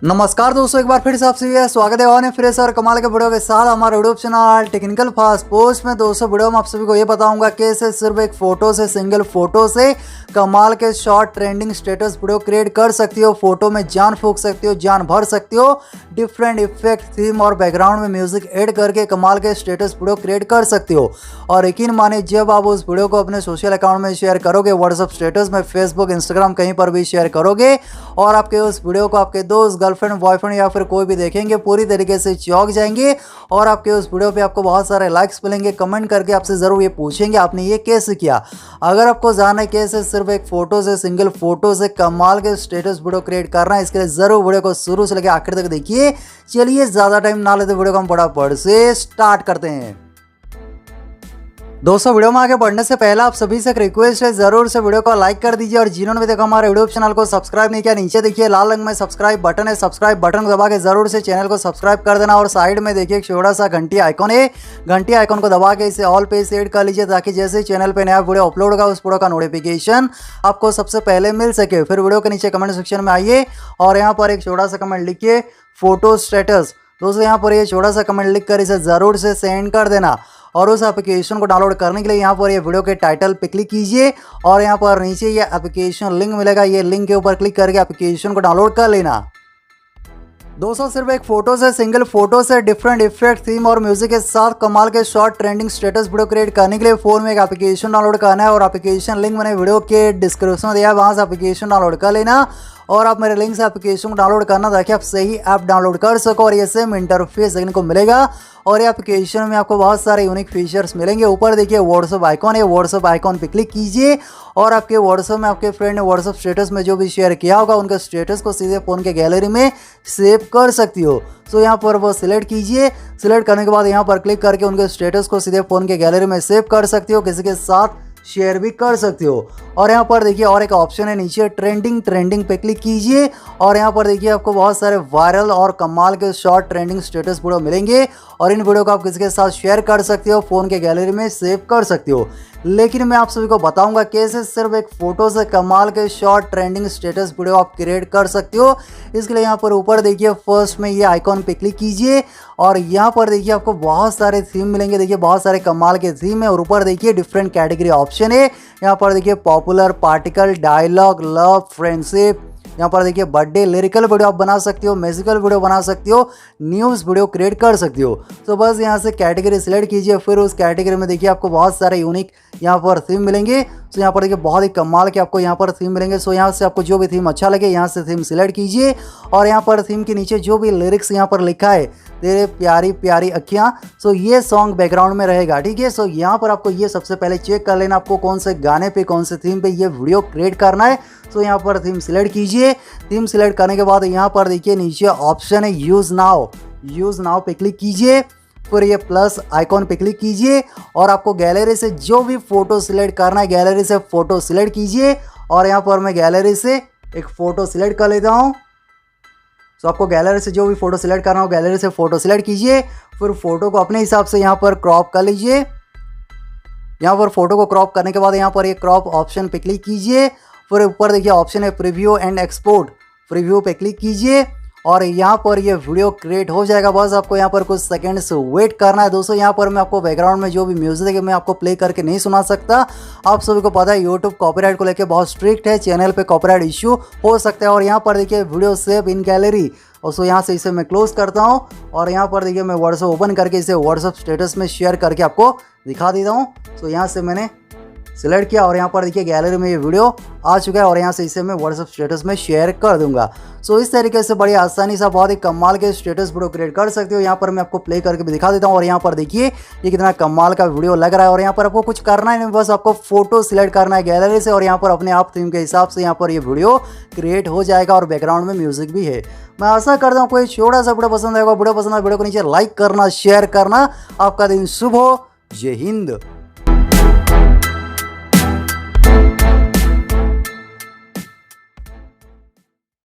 नमस्कार दोस्तों, एक बार फिर से आपसे स्वागत है और फ्रेश और कमाल के वीडियो के साथ हमारे YouTube channel technical fast post में। दोस्तों वीडियो में आप सभी को ये बताऊंगा कैसे सिर्फ एक फोटो से, सिंगल फोटो से कमाल के short trending status video create कर सकती हो। फोटो में जान फूंक सकती हो, जान भर सकती हो, डिफरेंट इफेक्ट, थीम और बैकग्राउंड में म्यूजिक ऐड करके कमाल के स्टेटस वीडियो क्रिएट कर सकती हो। और यकीन माने जब आप उस वीडियो को अपने सोशल अकाउंट में शेयर करोगे, व्हाट्सएप स्टेटस में, फेसबुक, इंस्टाग्राम कहीं पर भी शेयर करोगे और आपके उस वीडियो को आपके दोस्त, गर्लफ्रेंड, बॉयफ्रेंड या फिर कोई भी देखेंगे, पूरी तरीके से चौंक जाएंगे और आपके उस वीडियो पे आपको बहुत सारे लाइक्स मिलेंगे। कमेंट करके आपसे ज़रूर ये पूछेंगे आपने ये कैसे किया। अगर आपको जानना है कैसे सिर्फ एक फोटो से, सिंगल फोटो से कमाल के स्टेटस वीडियो क्रिएट करना है, इसके लिए ज़रूर वीडियो को शुरू से लेकर आखिर तक देखिए। चलिए ज़्यादा टाइम ना लेते वीडियो को हम फटाफट से स्टार्ट करते हैं। दोस्तों वीडियो में आगे बढ़ने से पहले आप सभी से एक रिक्वेस्ट है, जरूर से वीडियो को लाइक कर दीजिए और जिन्होंने भी देखा हमारे यूट्यूब चैनल को सब्सक्राइब नहीं किया, नीचे देखिए लाल रंग में सब्सक्राइब बटन है, सब्सक्राइब बटन को दबा के जरूर से चैनल को सब्सक्राइब कर देना। और साइड में देखिए एक छोटा सा घंटी आइकॉन है, घंटी आइकॉन को दबा के इसे ऑल पे सेट कर लीजिए ताकि जैसे चैनल पे नया वीडियो अपलोड होगा उस वीडियो का नोटिफिकेशन आपको सबसे पहले मिल सके। फिर वीडियो के नीचे कमेंट सेक्शन में आइए और यहाँ पर एक छोटा सा कमेंट लिखिए फोटो स्टेटस। दोस्तों यहाँ पर ये छोटा सा कमेंट लिख कर इसे ज़रूर से सेंड कर देना। और उस एप्लीकेशन को डाउनलोड करने के लिए यहाँ पर ये वीडियो के टाइटल पे क्लिक कीजिए और यहाँ पर नीचे ये एप्लीकेशन लिंक मिलेगा, ये लिंक के ऊपर क्लिक करके एप्लीकेशन को डाउनलोड कर लेना। दोस्तों सिर्फ एक फोटो से, सिंगल फोटो से डिफरेंट इफेक्ट, थीम और म्यूजिक के साथ कमाल के short trending status video create करने के लिए फोन में एक एप्लीकेशन डाउनलोड करना है और एप्लीकेशन लिंक मैंने वीडियो के डिस्क्रिप्शन में दिया है, वहाँ से एप्लीकेशन डाउनलोड कर लेना। और आप मेरे लिंक से एप्लीकेशन को डाउनलोड करना ताकि आप सही ऐप डाउनलोड कर सको और ये सेम इंटरफेस देखने को मिलेगा। और ये एप्लीकेशन में आपको बहुत सारे यूनिक फीचर्स मिलेंगे। ऊपर देखिए व्हाट्सएप आइकॉन है, व्हाट्सएप आइकॉन पे क्लिक कीजिए और आपके व्हाट्सएप में आपके फ्रेंड ने व्हाट्सएप स्टेटस में जो भी शेयर किया होगा उनके स्टेटस को सीधे फ़ोन के गैलरी में सेव कर सकती हो। तो यहाँ पर वो सिलेक्ट कीजिए, सिलेक्ट करने के बाद यहाँ पर क्लिक करके उनके स्टेटस को सीधे फ़ोन के गैलरी में सेव कर सकती हो, किसी के साथ शेयर भी कर सकते हो। और यहाँ पर देखिए और एक ऑप्शन है नीचे ट्रेंडिंग पे क्लिक कीजिए और यहाँ पर देखिए आपको बहुत सारे वायरल और कमाल के शॉर्ट ट्रेंडिंग स्टेटस वीडियो मिलेंगे और इन वीडियो को आप किसी के साथ शेयर कर सकते हो, फ़ोन के गैलरी में सेव कर सकते हो। लेकिन मैं आप सभी को बताऊंगा कैसे सिर्फ एक फोटो से कमाल के शॉर्ट ट्रेंडिंग स्टेटस वीडियो आप क्रिएट कर सकते हो। इसके लिए यहाँ पर ऊपर देखिए फर्स्ट में ये आइकॉन पे क्लिक कीजिए और यहाँ पर देखिए आपको बहुत सारे थीम मिलेंगे। देखिए बहुत सारे कमाल के थीम है और ऊपर देखिए डिफरेंट कैटेगरी ऑप्शन है। यहाँ पर देखिए popular, particle, dialogue, love, friendship, यहाँ पर देखिए बर्थडे, लिरिकल वीडियो आप बना सकते हो, म्यूजिकल वीडियो बना सकते हो, न्यूज़ वीडियो क्रिएट कर सकते हो। तो बस यहाँ से कैटेगरी सिलेक्ट कीजिए, फिर उस कैटेगरी में देखिए आपको बहुत सारे यूनिक यहाँ पर थीम मिलेंगे। तो यहाँ पर देखिए बहुत ही कमाल के आपको यहाँ पर थीम मिलेंगे। सो यहाँ से आपको जो भी थीम अच्छा लगे यहाँ से थीम सिलेक्ट कीजिए और यहाँ पर थीम के नीचे जो भी लिरिक्स यहाँ पर लिखा है, तेरे प्यारी प्यारी अखियाँ, सो ये सॉन्ग बैकग्राउंड में रहेगा, ठीक है। सो यहाँ पर आपको ये सबसे पहले चेक कर लेना आपको कौन से गाने पे, कौन से थीम पे ये वीडियो क्रिएट करना है। सो यहाँ पर थीम सिलेक्ट कीजिए। थीम सिलेक्ट करने के बाद यहाँ पर देखिए नीचे ऑप्शन है यूज़ नाउ पे क्लिक कीजिए, फिर ये प्लस आइकॉन पे क्लिक कीजिए और आपको गैलरी से जो भी फ़ोटो सिलेक्ट करना है गैलरी से फ़ोटो सिलेक्ट कीजिए और यहाँ पर मैं गैलरी से एक फ़ोटो सिलेक्ट कर लेता हूँ। तो आपको गैलरी से जो भी फ़ोटो सिलेक्ट करना हो गैलरी से फ़ोटो सिलेक्ट कीजिए, फिर फ़ोटो को अपने हिसाब से यहाँ पर क्रॉप कर लीजिए। यहाँ पर फ़ोटो को क्रॉप करने के बाद यहाँ पर ये क्रॉप ऑप्शन पे क्लिक कीजिए, फिर ऊपर देखिए ऑप्शन है प्रीव्यू एंड एक्सपोर्ट, प्रीव्यू पे क्लिक कीजिए और यहाँ पर ये वीडियो क्रिएट हो जाएगा। बस आपको यहाँ पर कुछ सेकंड्स वेट करना है। दोस्तों यहाँ पर मैं आपको बैकग्राउंड में जो भी म्यूजिक है मैं आपको प्ले करके नहीं सुना सकता। आप सभी को पता है यूट्यूब कॉपीराइट को लेकर बहुत स्ट्रिक्ट है, चैनल पे कॉपीराइट इश्यू हो सकता है। और यहाँ पर देखिए वीडियो सेव इन गैलरी, और सो यहाँ से इसे मैं क्लोज करता हूँ और यहाँ पर देखिए मैं व्हाट्सएप ओपन करके इसे व्हाट्सएप स्टेटस में शेयर करके आपको दिखा देता हूँ। तो यहाँ से मैंने सिलेक्ट किया और यहाँ पर देखिए गैलरी में ये वीडियो आ चुका है और यहाँ से इसे मैं व्हाट्सएप स्टेटस में शेयर कर दूंगा। सो इस तरीके से बड़ी आसानी से बहुत ही कमाल के स्टेटस वीडियो क्रिएट कर सकते हो। यहाँ पर मैं आपको प्ले करके भी दिखा देता हूँ और यहाँ पर देखिए ये कितना कमाल का वीडियो लग रहा है। और यहाँ पर आपको कुछ करना है नहीं, बस आपको फोटो सिलेक्ट करना है गैलरी से और यहाँ पर अपने आप थीम के हिसाब से यहाँ पर ये वीडियो क्रिएट हो जाएगा और बैकग्राउंड में म्यूजिक भी है। मैं आशा करता हूँ कोई छोटा सा वीडियो पसंद आएगा। वीडियो पसंद आए वीडियो को नीचे लाइक करना, शेयर करना। आपका दिन शुभ हो। जय हिंद।